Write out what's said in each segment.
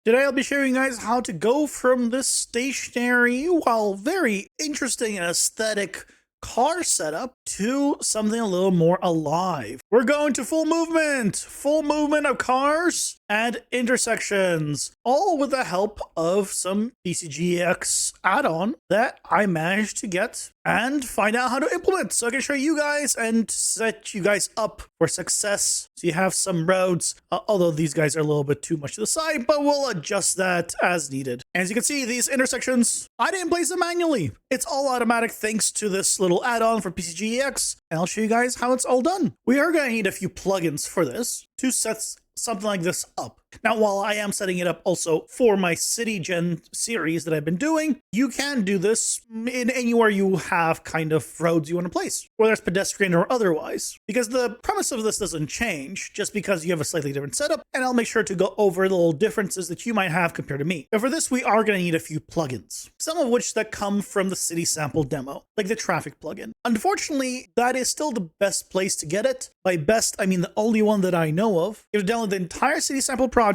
Today I'll be showing you guys how to go from this stationary, while very interesting and aesthetic car setup to something a little more alive. We're going to full movement of cars and intersections, all with the help of some PCGEx add-on that I managed to get and find out how to implement, so I can show you guys and set you guys up for success. So you have some roads, although these guys are a little bit too much to the side, but we'll adjust that as needed. As you can see, these intersections, I didn't place them manually. It's all automatic thanks to this little add-on for PCGEx, and I'll show you guys how it's all done. We are going to need a few plugins for this to set something like this up. Now, while I am setting it up also for my City Gen series that I've been doing, you can do this in anywhere you have kind of roads you want to place, whether it's pedestrian or otherwise, because the premise of this doesn't change just because you have a slightly different setup, and I'll make sure to go over the little differences that you might have compared to me. But for this, we are going to need a few plugins, some of which that come from the city sample demo, like the traffic plugin. Unfortunately, that is still the best place to get it. By best, I mean the only one that I know of. You have to download the entire city sample project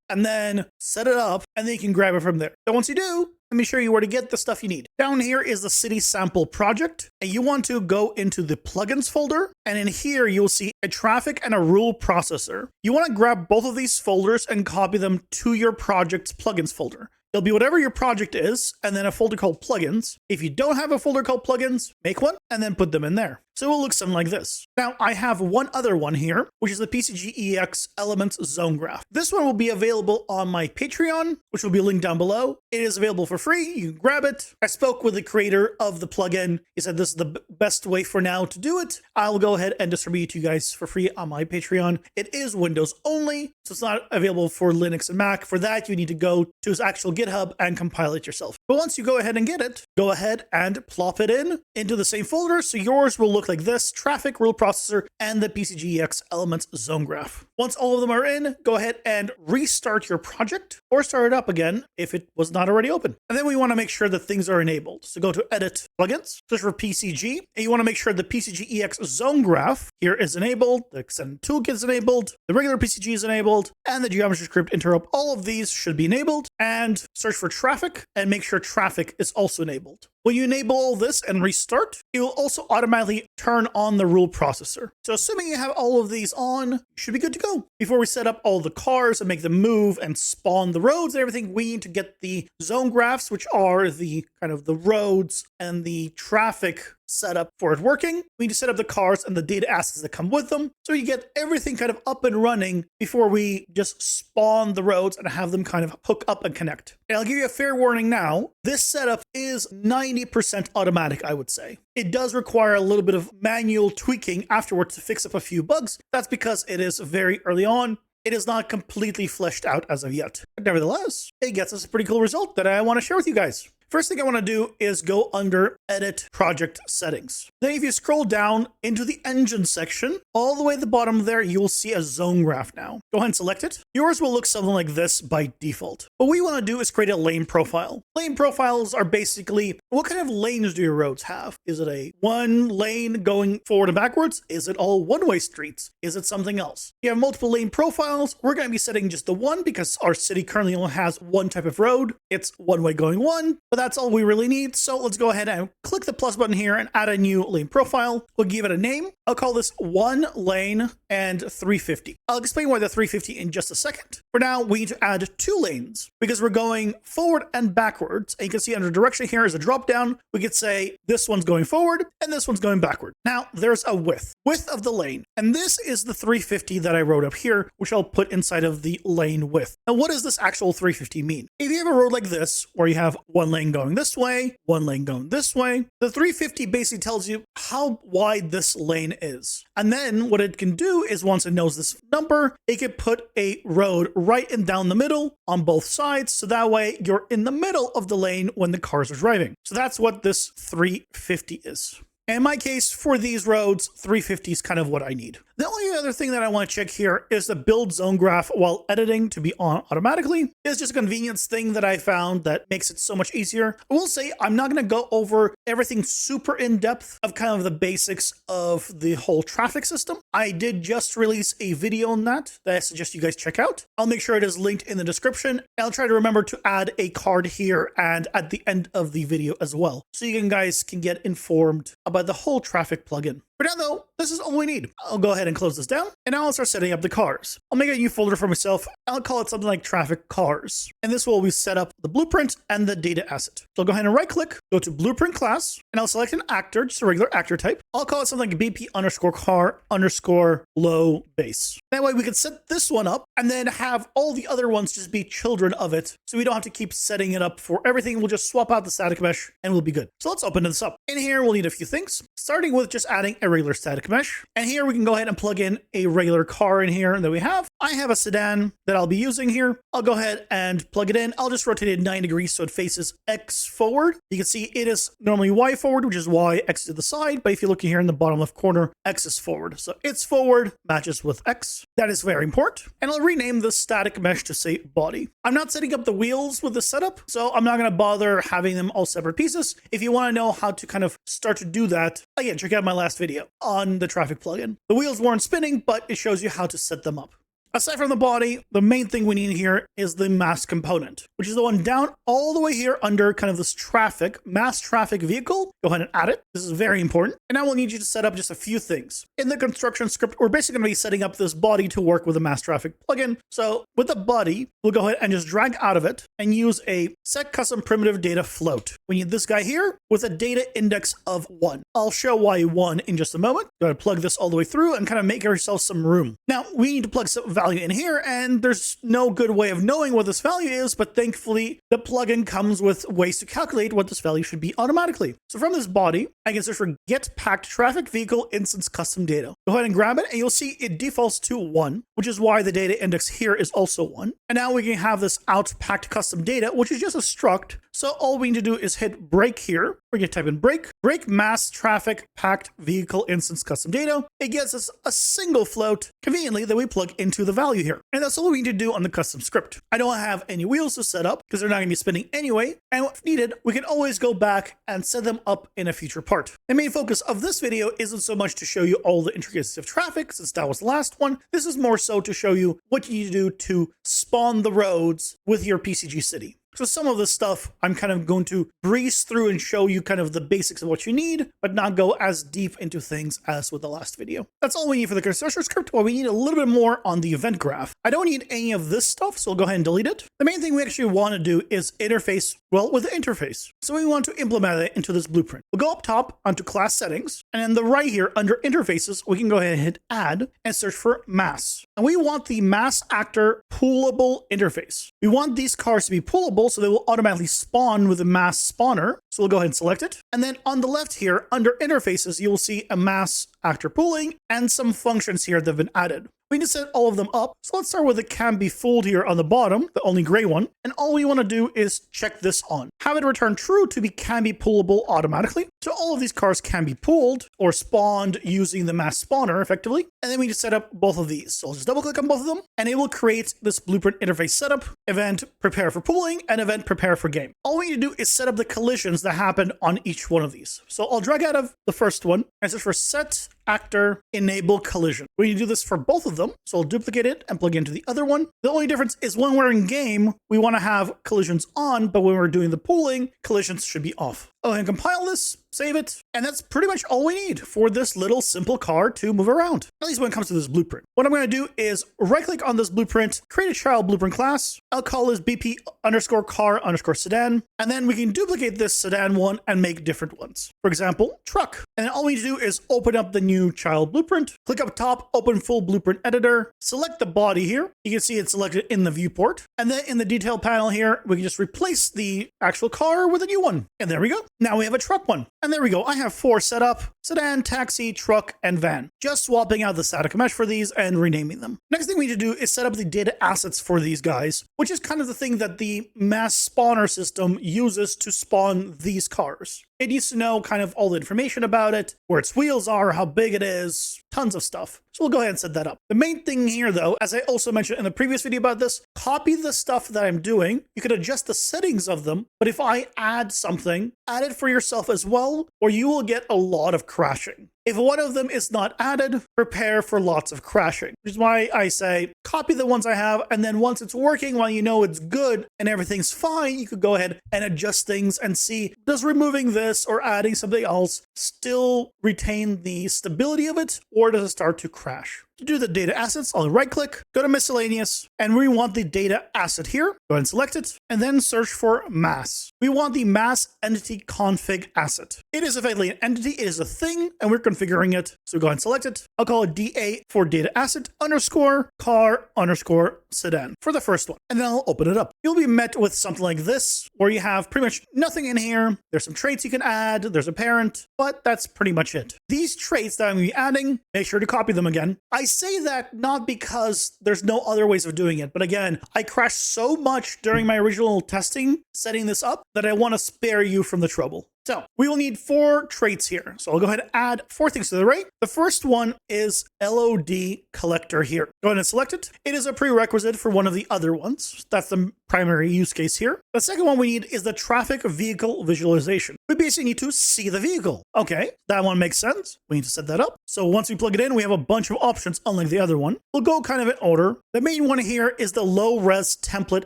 and then set it up, and then you can grab it from there. So once you do, let me show you where to get the stuff you need. Down here is the city sample project, and you want to go into the plugins folder, and in here you'll see a traffic and a rule processor. You want to grab both of these folders and copy them to your project's plugins folder. It'll be whatever your project is, and then a folder called plugins. If you don't have a folder called plugins, make one and then put them in there. So it will look something like this. Now, I have one other one here, which is the PCGEx Elements Zone Graph. This one will be available on my Patreon, which will be linked down below. It is available for free. You can grab it. I spoke with the creator of the plugin. He said this is the best way for now to do it. I'll go ahead and distribute it to you guys for free on my Patreon. It is Windows only, so it's not available for Linux and Mac. For that, you need to go to his actual GitHub and compile it yourself. But once you go ahead and get it, go ahead and plop it into the same folder, so yours will look like this: traffic, rule processor, and the PCGEx Elements Zone Graph. Once all of them are in, go ahead and restart your project or start it up again if it was not already open. And then we want to make sure that things are enabled. So go to Edit Plugins, search for PCG, and you want to make sure the PCGEx Zone Graph here is enabled, the Extended Toolkit is enabled, the regular PCG is enabled, and the Geometry Script Interrupt. All of these should be enabled. And search for traffic and make sure traffic is also enabled. When you enable all this and restart, it will also automatically turn on the rule processor. So assuming you have all of these on, you should be good to go. Before we set up all the cars and make them move and spawn the roads and everything, we need to get the zone graphs, which are the kind of the roads and the traffic setup for it working. We need to set up the cars and the data assets that come with them, so you get everything kind of up and running before we just spawn the roads and have them kind of hook up and connect. And I'll give you a fair warning now, this setup is 90% automatic, I would say. It does require a little bit of manual tweaking afterwards to fix up a few bugs. That's because it is very early on. It is not completely fleshed out as of yet. But nevertheless, it gets us a pretty cool result that I want to share with you guys. First thing I want to do is go under Edit Project Settings. Then if you scroll down into the Engine section, all the way at the bottom there, you will see a zone graph now. Go ahead and select it. Yours will look something like this by default. What we want to do is create a lane profile. Lane profiles are basically, what kind of lanes do your roads have? Is it a one lane going forward and backwards? Is it all one-way streets? Is it something else? If you have multiple lane profiles, we're going to be setting just the one because our city currently only has one type of road. It's one way going one, but that's all we really need. So let's go ahead and click the plus button here and add a new lane profile. We'll give it a name. I'll call this 1 lane and 350. I'll explain why the 350 in just a second. For now, we need to add 2 lanes because we're going forward and backwards. And you can see under direction here is a drop down. We could say this one's going forward and this one's going backward. Now there's a width of the lane. And this is the 350 that I wrote up here, which I'll put inside of the lane width. Now, what does this actual 350 mean? If you have a road like this, where you have one lane going this way, one lane going this way, the 350 basically tells you how wide this lane is. And then what it can do is, once it knows this number, it can put a road right in down the middle on both sides. So that way you're in the middle of the lane when the cars are driving. So that's what this 350 is. In my case, for these roads, 350 is kind of what I need. The only other thing that I want to check here is the build zone graph while editing to be on automatically. It's just a convenience thing that I found that makes it so much easier. I will say I'm not going to go over everything super in depth of kind of the basics of the whole traffic system. I did just release a video on that I suggest you guys check out. I'll make sure it is linked in the description. I'll try to remember to add a card here and at the end of the video as well, so you guys can get informed about the whole traffic plugin. For now though, this is all we need. I'll go ahead and close this down, and now I'll start setting up the cars. I'll make a new folder for myself. I'll call it something like traffic cars. And this will always set up the blueprint and the data asset. So I'll go ahead and right click, go to blueprint class, and I'll select an actor, just a regular actor type. I'll call it something like BP underscore car underscore low base. That way we can set this one up and then have all the other ones just be children of it. So we don't have to keep setting it up for everything. We'll just swap out the static mesh and we'll be good. So let's open this up. In here, we'll need a few things, starting with just adding a regular static mesh. And here we can go ahead and plug in a regular car in here that we have. I have a sedan that I'll be using here. I'll go ahead and plug it in. I'll just rotate it 9 degrees so it faces X forward. You can see it is normally Y forward, which is Y, X to the side. But if you look here in the bottom left corner, X is forward. So it's forward matches with X. That is very important. And I'll rename this static mesh to say body. I'm not setting up the wheels with the setup, so I'm not going to bother having them all separate pieces. If you want to know how to kind of start to do that, again, check out my last video on the traffic plugin. The wheels weren't spinning, but it shows you how to set them up. Aside from the body, the main thing we need here is the mass component, which is the one down all the way here under kind of this traffic, mass traffic vehicle. Go ahead and add it. This is very important. And now we'll need you to set up just a few things. In the construction script, we're basically going to be setting up this body to work with a mass traffic plugin. So with the body, we'll go ahead and just drag out of it and use a set custom primitive data float. We need this guy here with a data index of 1. I'll show why 1 in just a moment. Go ahead and plug this all the way through and kind of make ourselves some room. Now we need to plug some value in here, and there's no good way of knowing what this value is, but thankfully the plugin comes with ways to calculate what this value should be automatically. So from this body, I can search for get packed traffic vehicle instance custom data. Go ahead and grab it, and you'll see it defaults to 1, which is why the data index here is also 1. And now we can have this out packed custom data, which is just a struct. So all we need to do is hit break here. We're going to type in break mass traffic packed vehicle instance custom data. It gives us a single float conveniently that we plug into the value here. And that's all we need to do on the custom script. I don't have any wheels to set up because they're not going to be spinning anyway. And if needed, we can always go back and set them up in a future part. The main focus of this video isn't so much to show you all the intricacies of traffic, since that was the last one. This is more so to show you what you need to do to spawn the roads with your PCG city. So some of this stuff I'm kind of going to breeze through and show you kind of the basics of what you need, but not go as deep into things as with the last video. That's all we need for the construction script. Well, we need a little bit more on the event graph. I don't need any of this stuff, so we'll go ahead and delete it. The main thing we actually want to do is interface, well, with the interface. So we want to implement it into this blueprint. We'll go up top onto class settings, and then the right here under interfaces, we can go ahead and hit add and search for mass. And we want the mass actor poolable interface. We want these cars to be poolable, so they will automatically spawn with a mass spawner. So we'll go ahead and select it. And then on the left here, under interfaces, you will see a mass actor pooling and some functions here that have been added. We need to set all of them up. So let's start with the can be fooled here on the bottom, the only gray one. And all we want to do is check this on. Have it return true to be can be poolable automatically. So all of these cars can be pooled or spawned using the mass spawner effectively. And then we just set up both of these. So I'll just double click on both of them and it will create this blueprint interface setup, event prepare for pooling, and event prepare for game. All we need to do is set up the collisions that happen on each one of these. So I'll drag out of the first one and search for set actor enable collision. We need to do this for both of them. So I'll duplicate it and plug into the other one. The only difference is when we're in game, we want to have collisions on, but when we're doing the pooling, collisions should be off. Go ahead and compile this, save it, and that's pretty much all we need for this little simple car to move around, at least when it comes to this blueprint. What I'm going to do is right-click on this blueprint, create a child blueprint class. I'll call this BP underscore car underscore sedan, and then we can duplicate this sedan one and make different ones. For example, truck. And then all we need to do is open up the new child blueprint, click up top, open full blueprint editor, select the body here. You can see it's selected in the viewport. And then in the detail panel here, we can just replace the actual car with a new one. And there we go. Now we have a truck one. And there we go. I have 4 set up. sedan, taxi, truck, and van. Just swapping out the static mesh for these and renaming them. Next thing we need to do is set up the data assets for these guys, which is kind of the thing that the mass spawner system uses to spawn these cars. It needs to know kind of all the information about it, where its wheels are, how big it is, tons of stuff. So we'll go ahead and set that up. The main thing here though, as I also mentioned in the previous video about this, copy the stuff that I'm doing. You can adjust the settings of them, but if I add something, add it for yourself as well, or you will get a lot of crashing. If one of them is not added, prepare for lots of crashing, which is why I say copy the ones I have, and then once it's working, while you know it's good and everything's fine, you could go ahead and adjust things and see, does removing this or adding something else still retain the stability of it, or does it start to crash? To do the data assets, I'll right click, go to miscellaneous, and we want the data asset here. Go ahead and select it, and then search for mass. We want the mass entity config asset. It is effectively an entity, it is a thing, and we're configuring it. So go ahead and select it. I'll call it DA for data asset underscore car underscore sedan for the first one. And then I'll open it up. You'll be met with something like this, where you have pretty much nothing in here. There's some traits you can add, there's a parent, but that's pretty much it. These traits that I'm going to be adding, make sure to copy them again. I say that not because there's no other ways of doing it, but again, I crashed so much during my original testing setting this up that I want to spare you from the trouble. So we will need 4 traits here. So I'll go ahead and add 4 things to the array. The first one is LOD collector here. Go ahead and select it. It is a prerequisite for one of the other ones. That's the primary use case here. The second one we need is the traffic vehicle visualization. We basically need to see the vehicle. Okay, that one makes sense. We need to set that up. So once we plug it in, we have a bunch of options, unlike the other one. We'll go kind of in order. The main one here is the low res template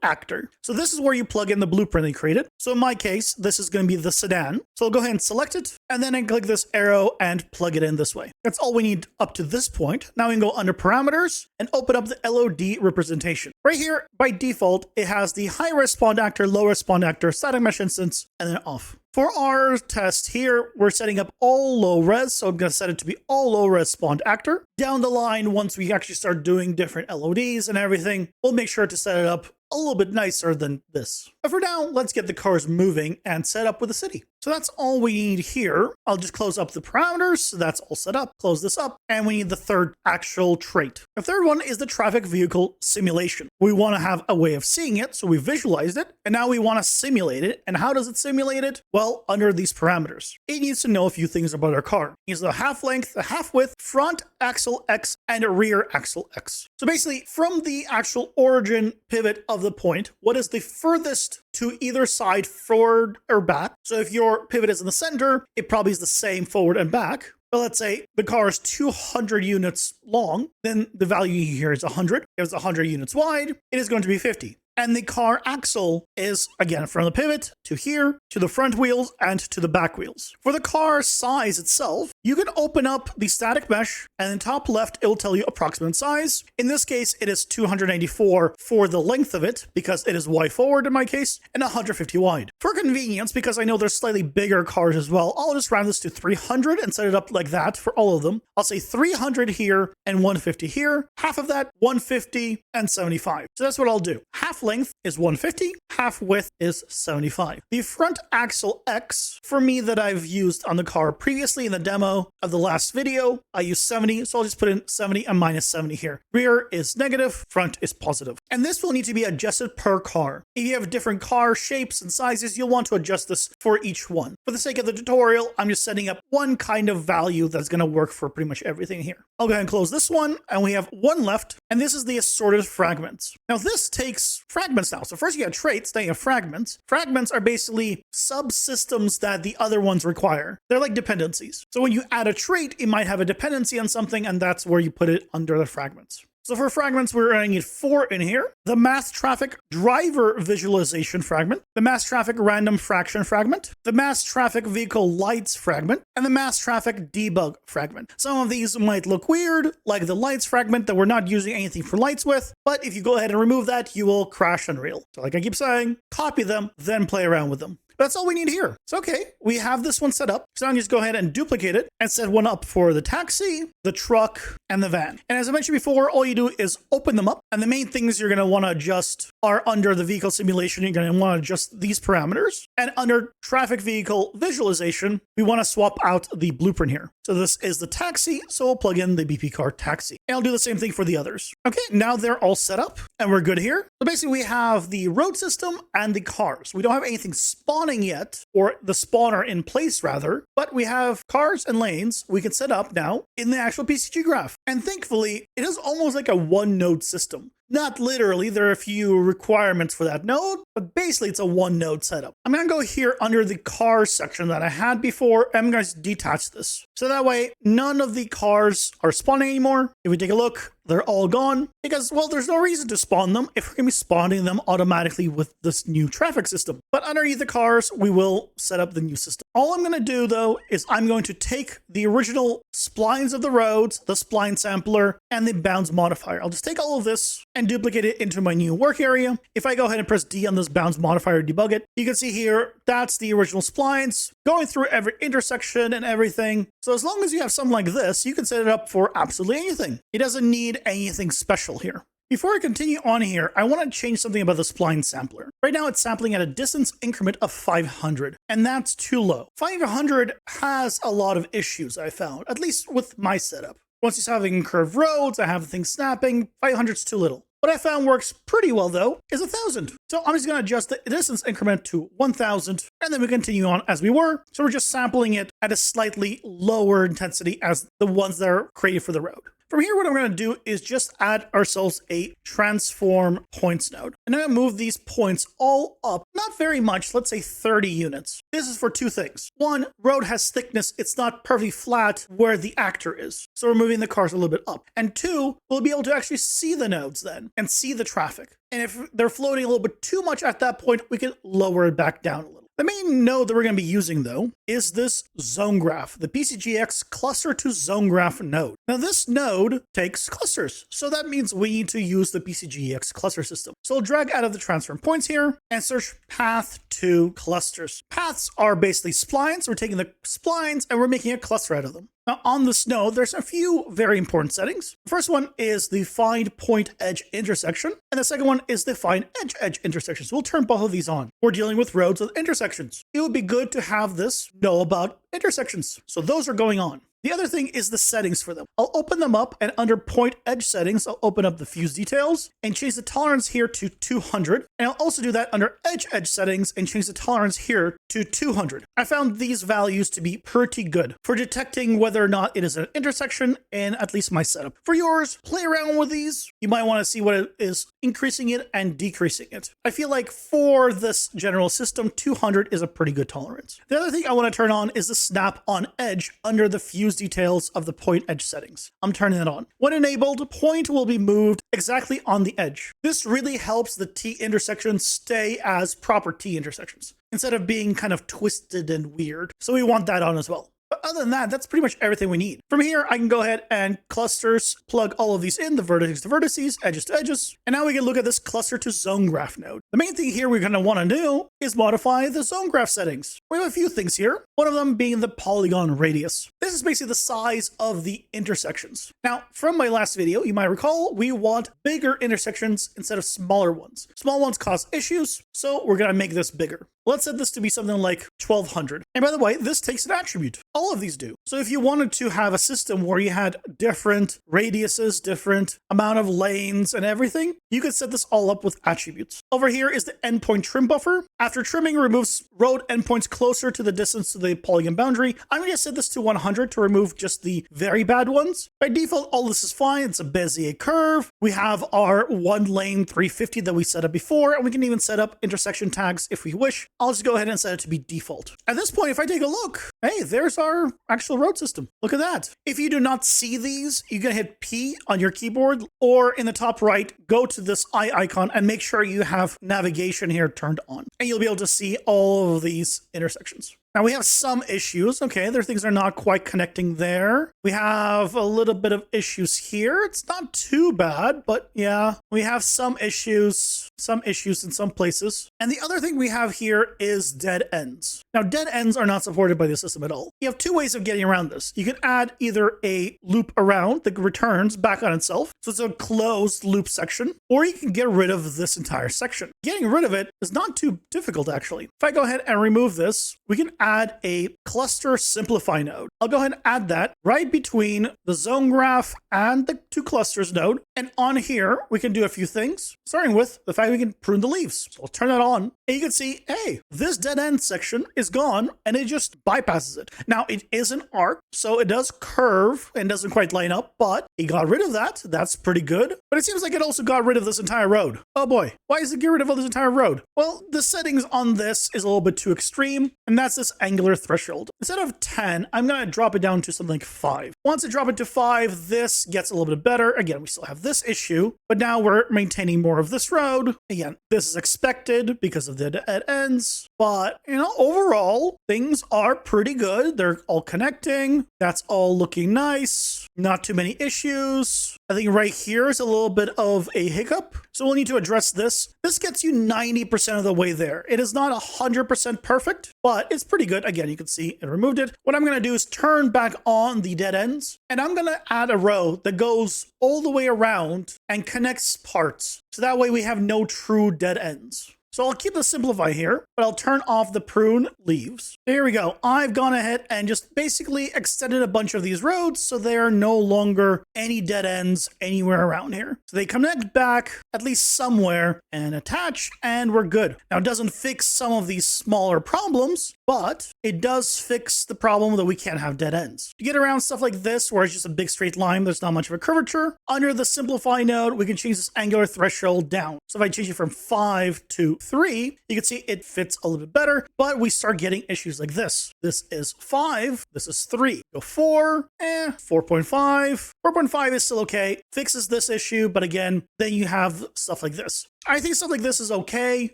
actor. So this is where you plug in the blueprint they created. So in my case, this is going to be the sedan. So I'll go ahead and select it, and then I click this arrow and plug it in this way. That's all we need up to this point. Now we can go under parameters and open up the LOD representation. Right here, by default, it has the high res spawn actor, low res spawn actor, static mesh instance, and then off. For our test here, we're setting up all low res, so I'm going to set it to be all low res spawned actor. Down the line, once we actually start doing different LODs and everything, we'll make sure to set it up a little bit nicer than this. But for now, let's get the cars moving and set up with the city. So that's all we need here. I'll just close up the parameters. So that's all set up. Close this up. And we need the third actual trait. The third one is the traffic vehicle simulation. We want to have a way of seeing it. So we visualized it. And now we want to simulate it. And how does it simulate it? Well, under these parameters. It needs to know a few things about our car. It needs the half length, the half width, front axle X, and a rear axle X. So basically, from the actual origin pivot of the point, what is the furthest to either side, forward or back? So if your pivot is in the center, it probably is the same forward and back. But let's say the car is 200 units long, then the value here is 100. If it's 100 units wide, it is going to be 50. And the car axle is, again, from the pivot to here, to the front wheels, and to the back wheels. For the car size itself, you can open up the static mesh, and in top left, it will tell you approximate size. In this case, it is 294 for the length of it, because it is Y forward in my case, and 150 wide. For convenience, because I know there's slightly bigger cars as well, I'll just round this to 300 and set it up like that for all of them. I'll say 300 here and 150 here. Half of that, 150 and 75. So that's what I'll do. Half length is 150, half width is 75. The front axle X, for me that I've used on the car previously in the demo of the last video, I use 70, so I'll just put in 70 and minus 70 here. Rear is negative, front is positive. And this will need to be adjusted per car. If you have different car shapes and sizes, you'll want to adjust this for each one. For the sake of the tutorial, I'm just setting up one kind of value that's going to work for pretty much everything here. I'll go ahead and close this one, and we have one left, and this is the assorted fragments. Now this takes fragments now. So first you have traits, then you have fragments. Fragments are basically subsystems that the other ones require. They're like dependencies. So when you add a trait, it might have a dependency on something, and that's where you put it under the fragments. So for fragments, we're going to need 4 in here. The mass traffic driver visualization fragment, the mass traffic random fraction fragment, the mass traffic vehicle lights fragment, and the mass traffic debug fragment. Some of these might look weird, like the lights fragment that we're not using anything for lights with, but if you go ahead and remove that, you will crash Unreal. So like I keep saying, copy them, then play around with them. That's all we need here. So okay, we have this one set up. So now I'm just go ahead and duplicate it and set one up for the taxi, the truck, and the van. And as I mentioned before, all you do is open them up. And the main things you're going to want to adjust are under the vehicle simulation, you're going to want to adjust these parameters. And under traffic vehicle visualization, we want to swap out the blueprint here. So this is the taxi, so we'll plug in the BP car taxi. And I'll do the same thing for the others. Okay, now they're all set up and we're good here. So basically we have the road system and the cars. We don't have anything spawning yet, or the spawner in place rather, but we have cars and lanes we can set up now in the actual PCG graph. And thankfully, it is almost like a one node system. Not literally, there are a few requirements for that node, but basically it's a one node setup. I'm going to go here under the cars section that I had before. I'm going to detach this. So that way, none of the cars are spawning anymore. If we take a look, they're all gone because, well, there's no reason to spawn them if we're going to be spawning them automatically with this new traffic system. But underneath the cars, we will set up the new system. All I'm going to do, though, is I'm going to take the original splines of the roads, the spline sampler, and the bounds modifier. I'll just take all of this and duplicate it into my new work area. If I go ahead and press D on this bounds modifier to debug it, you can see here, that's the original splines going through every intersection and everything. So as long as you have something like this, you can set it up for absolutely anything. It doesn't need anything special here. Before I continue on here, I want to change something about the spline sampler. Right now it's sampling at a distance increment of 500, and that's too low. 500 has a lot of issues I found, at least with my setup. Once you start having curved roads, I have things snapping, 500 is too little. What I found works pretty well though is 1,000. So I'm just going to adjust the distance increment to 1,000 and then we continue on as we were. So we're just sampling it at a slightly lower intensity as the ones that are created for the road. From here, what I'm going to do is just add ourselves a transform points node. And I'm going to move these points all up, not very much, let's say 30 units. This is for two things. One, road has thickness. It's not perfectly flat where the actor is. So we're moving the cars a little bit up. And two, we'll be able to actually see the nodes then and see the traffic. And if they're floating a little bit too much at that point, we can lower it back down a little. The main node that we're going to be using, though, is this zone graph, the PCGEx cluster to zone graph node. Now, this node takes clusters, so that means we need to use the PCGEx cluster system. So I'll drag out of the transform points here and search path to clusters. Paths are basically splines. We're taking the splines and we're making a cluster out of them. Now, on this node, there's a few very important settings. The first one is the find point edge intersection, and the second one is the find edge intersection. So we'll turn both of these on. We're dealing with roads with intersections. It would be good to have this know about intersections. So those are going on. The other thing is the settings for them. I'll open them up, and under point edge settings, I'll open up the fuse details and change the tolerance here to 200. And I'll also do that under edge settings and change the tolerance here to 200. I found these values to be pretty good for detecting whether or not it is an intersection in at least my setup. For yours, play around with these. You might want to see what it is increasing it and decreasing it. I feel like for this general system, 200 is a pretty good tolerance. The other thing I want to turn on is the snap on edge under the fuse details of the point edge settings. I'm turning it on. When enabled, point will be moved exactly on the edge. This really helps the T intersections stay as proper T intersections instead of being kind of twisted and weird. So we want that on as well. But other than that, that's pretty much everything we need. From here, I can go ahead and clusters, plug all of these in, the vertices to vertices, edges to edges. And now we can look at this cluster to zone graph node. The main thing here we're going to want to do is modify the zone graph settings. We have a few things here, one of them being the polygon radius. This is basically the size of the intersections. Now, from my last video, you might recall, we want bigger intersections instead of smaller ones. Small ones cause issues, so we're going to make this bigger. Let's set this to be something like 1200. And by the way, this takes an attribute. All of these do. So if you wanted to have a system where you had different radiuses, different amount of lanes and everything, you could set this all up with attributes. Over here is the endpoint trim buffer. After trimming, removes road endpoints closer to the distance to the polygon boundary. I'm going to set this to 100 to remove just the very bad ones. By default, all this is fine. It's a Bezier curve. We have our 1 lane 350 that we set up before, and we can even set up intersection tags if we wish. I'll just go ahead and set it to be default. At this point, if I take a look, hey, there's our actual road system. Look at that. If you do not see these, you can hit P on your keyboard, or in the top right, go to this eye icon and make sure you have navigation here turned on. And you'll be able to see all of these intersections. Now we have some issues. Okay, there are things that are not quite connecting there. We have a little bit of issues here. It's not too bad, but yeah, we have some issues in some places. And the other thing we have here is dead ends. Now, dead ends are not supported by the system at all. You have two ways of getting around this. You can add either a loop around that returns back on itself, so it's a closed loop section, or you can get rid of this entire section. Getting rid of it is not too difficult, actually. If I go ahead and remove this, we can add a cluster simplify node. I'll go ahead and add that right between the zone graph and the two clusters node. And on here, we can do a few things, starting with the fact we can prune the leaves. So I'll turn that on, and you can see, hey, this dead end section is gone, and it just bypasses it. Now, it is an arc, so it does curve and doesn't quite line up, but it got rid of that. That's pretty good. But it seems like it also got rid of this entire road. Oh boy, why does it get rid of all this entire road? Well, the settings on this is a little bit too extreme, and that's this angular threshold. Instead of 10, I'm going to drop it down to something like 5. Once I drop it to 5, this gets a little bit better. Again, we still have this issue, but now we're maintaining more of this road. Again, this is expected because of the dead ends, but overall, things are pretty good. They're all connecting. That's all looking nice. Not too many issues. I think right here is a little bit of a hiccup, so we'll need to address this. This gets you 90% of the way there. It is not 100% perfect, but it's pretty good. Again, you can see it removed it. What I'm going to do is turn back on the dead ends, and I'm going to add a row that goes all the way around and connects parts. So that way we have no true dead ends. So I'll keep the simplify here, but I'll turn off the prune leaves. There we go. I've gone ahead and just basically extended a bunch of these roads so there are no longer any dead ends anywhere around here. So they connect back at least somewhere and attach, and we're good. Now, it doesn't fix some of these smaller problems, but it does fix the problem that we can't have dead ends. To get around stuff like this, where it's just a big straight line, there's not much of a curvature, under the simplify node, we can change this angular threshold down. So if I change it from 5 to 3, you can see it fits a little bit better, but we start getting issues like this. This is 5, this is 3. Go 4, 4.5. 4.5 is still okay, fixes this issue, but again, then you have stuff like this. I think stuff like this is okay,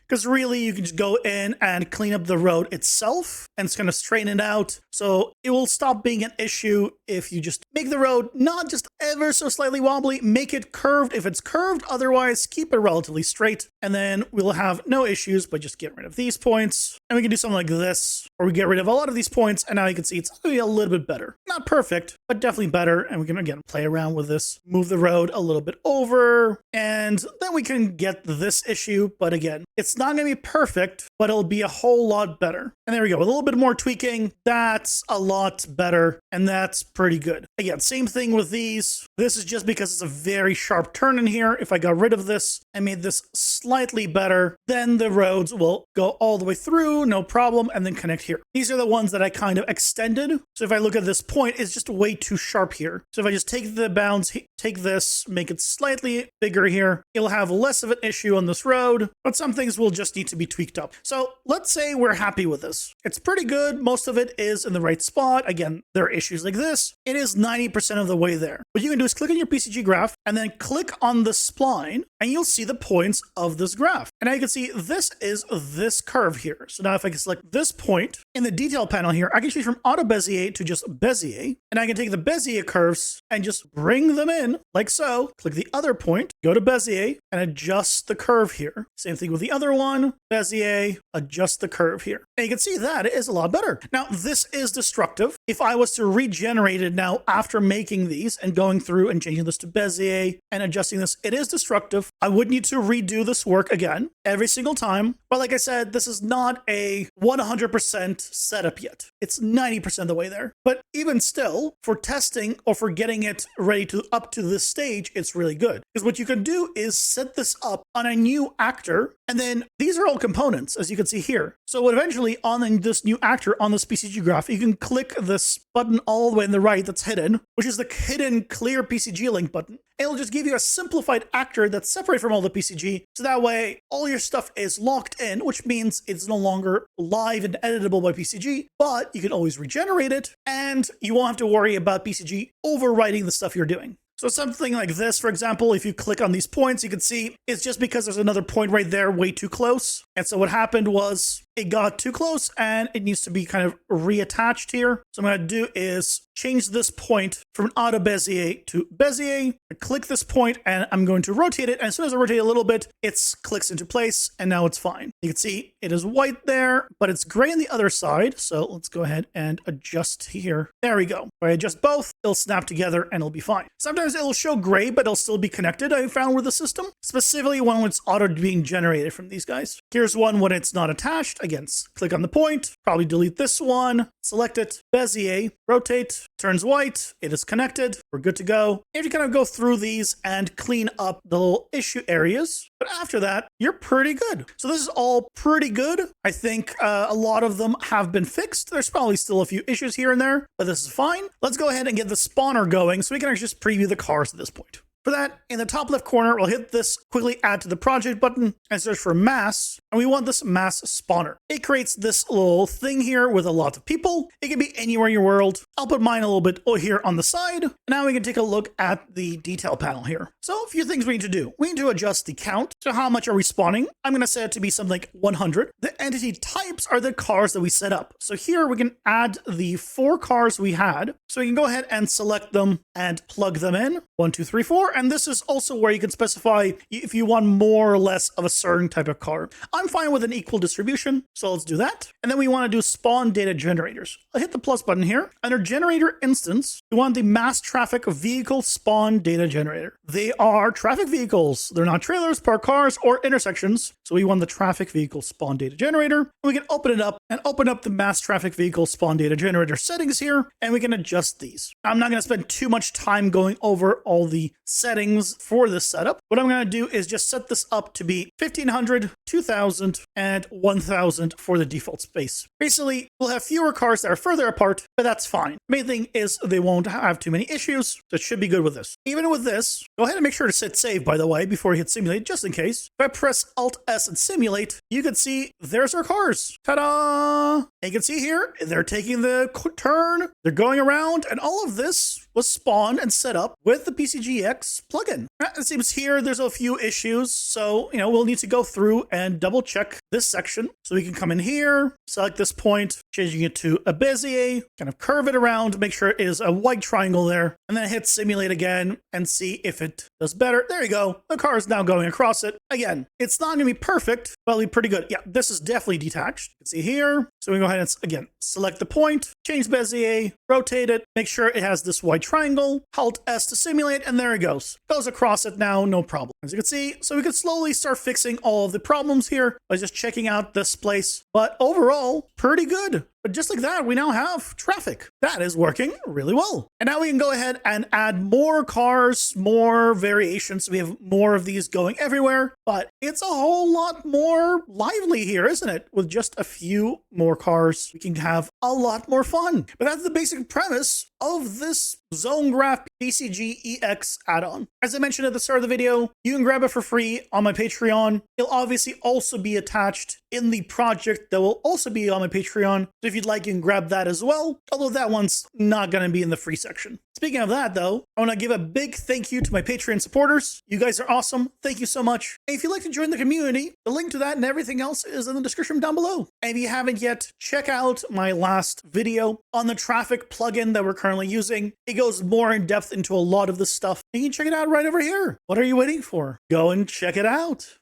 because really you can just go in and clean up the road itself, and it's going to straighten it out. So it will stop being an issue if you just make the road not just ever so slightly wobbly, make it curved if it's curved, otherwise keep it relatively straight, and then we'll have no issues, but just get rid of these points. And we can do something like this, or we get rid of a lot of these points, and now you can see it's a little bit better. Not perfect, but definitely better, and we can again play around with this, move the road a little bit over, and then we can get this issue, but again, it's not going to be perfect, but it'll be a whole lot better. And there we go, with a little bit more tweaking, that's a lot better, and that's pretty good. Again, same thing with these. This is just because it's a very sharp turn in here. If I got rid of this and made this slightly better, then the roads will go all the way through, no problem, and then connect here. These are the ones that I kind of extended. So if I look at this point, it's just way too sharp here. So if I just take the bounds, take this, make it slightly bigger here, it'll have less of an issue on this road, but some things will just need to be tweaked up. So let's say we're happy with this. It's pretty good. Most of it is in the right spot. Again, there are issues like this. It is 90% of the way there. What you can do is click on your PCG graph and then click on the spline, and you'll see the points of this graph. And now you can see this is this curve here. So now if I can select this point in the detail panel here, I can change from auto Bezier to just Bezier, and I can take the Bezier curves and just bring them in like so. Click the other point, go to Bezier, and adjust the curve here. Same thing with the other one, Bezier, adjust the curve here. And you can see that it is a lot better. Now, this is destructive. If I was to regenerate it now after making these and going through and changing this to Bezier and adjusting this, it is destructive. I would need to redo this work again every single time. But like I said, this is not a 100% setup yet. It's 90% of the way there. But even still, for testing or for getting it ready to up to this stage, it's really good. Because what you can do is set this up on a new actor, and then these are all components, as you can see here. So eventually on this new actor on this PCG graph, you can click this button all the way on the right that's hidden, which is the hidden clear PCG link button. It'll just give you a simplified actor that's separate from all the PCG, so that way all your stuff is locked in, which means it's no longer live and editable by PCG, but you can always regenerate it, and you won't have to worry about PCG overwriting the stuff you're doing. So something like this, for example, if you click on these points, you can see it's just because there's another point right there way too close. And so what happened was it got too close and it needs to be kind of reattached here. So what I'm going to do is change this point from auto Bezier to Bezier. I click this point and I'm going to rotate it. And as soon as I rotate a little bit, it clicks into place and now it's fine. You can see it is white there, but it's gray on the other side. So let's go ahead and adjust here. There we go. If I adjust both, it'll snap together and it'll be fine. Sometimes it'll show gray, but it'll still be connected, I found, with the system, specifically when it's auto being generated from these guys. Here's one when it's not attached. Again, click on the point, probably delete this one, select it, Bezier, rotate, turns white, it is connected, we're good to go. You have to kind of go through these and clean up the little issue areas, but after that, you're pretty good. So this is all pretty good. I think a lot of them have been fixed. There's probably still a few issues here and there, but this is fine. Let's go ahead and get the spawner going so we can actually just preview the cars at this point. For that, in the top left corner, we'll hit this quickly add to the project button and search for mass. And we want this mass spawner. It creates this little thing here with a lot of people. It can be anywhere in your world. I'll put mine a little bit here on the side. Now we can take a look at the detail panel here. So a few things we need to do. We need to adjust the count. So how much are we spawning? I'm going to set it to be something like 100. The entity types are the cars that we set up. So here we can add the 4 cars we had. So we can go ahead and select them and plug them in. 1, 2, 3, 4. And this is also where you can specify if you want more or less of a certain type of car. I'm fine with an equal distribution, so let's do that. And then we want to do spawn data generators. I'll hit the plus button here. Under generator instance, we want the mass traffic vehicle spawn data generator. They are traffic vehicles. They're not trailers, parked cars, or intersections. So we want the traffic vehicle spawn data generator. And we can open it up and open up the mass traffic vehicle spawn data generator settings here, and we can adjust these. I'm not going to spend too much time going over all the settings for this setup. What I'm going to do is just set this up to be 1500, 2000, and 1000 for the default space. Basically, we'll have fewer cars that are further apart, but that's fine. Main thing is they won't have too many issues, so it should be good with this. Even with this, go ahead and make sure to hit save, by the way, before you hit simulate, just in case. If I press Alt-S and simulate, you can see there's our cars. Ta-da! And you can see here, they're taking the turn, they're going around, and all of this was spawned and set up with the PCGEx plugin. It seems here there's a few issues, so we'll need to go through and double check this section. So we can come in here, select this point, changing it to a Bezier, kind of curve it around, make sure it is a white triangle there, and then hit simulate again and see if it does better. There you go. The car is now going across it. Again, it's not going to be perfect, but it'll be pretty good. Yeah, this is definitely detached. You can see here. So we go ahead and, again, select the point, change Bezier, rotate it, make sure it has this white triangle, Alt-S to simulate, and there it goes. Goes across it now, no problem. As you can see, so we could slowly start fixing all of the problems here by just checking out this place. But overall, pretty good. But just like that, we now have traffic. That is working really well. And now we can go ahead and add more cars, more variations. So we have more of these going everywhere, but it's a whole lot more lively here, isn't it? With just a few more cars, we can have a lot more fun. But that's the basic premise of this Zone Graph PCGEx add-on. As I mentioned at the start of the video, you can grab it for free on my Patreon. It'll obviously also be attached in the project that will also be on my Patreon. So if you'd like, you can grab that as well, although that one's not going to be in the free section. Speaking of that, though, I want to give a big thank you to my Patreon supporters. You guys are awesome. Thank you so much. And if you'd like to join the community, the link to that and everything else is in the description down below. And if you haven't yet, check out my last video on the traffic plugin that we're currently using. It goes more in depth into a lot of this stuff. And you can check it out right over here. What are you waiting for? Go and check it out.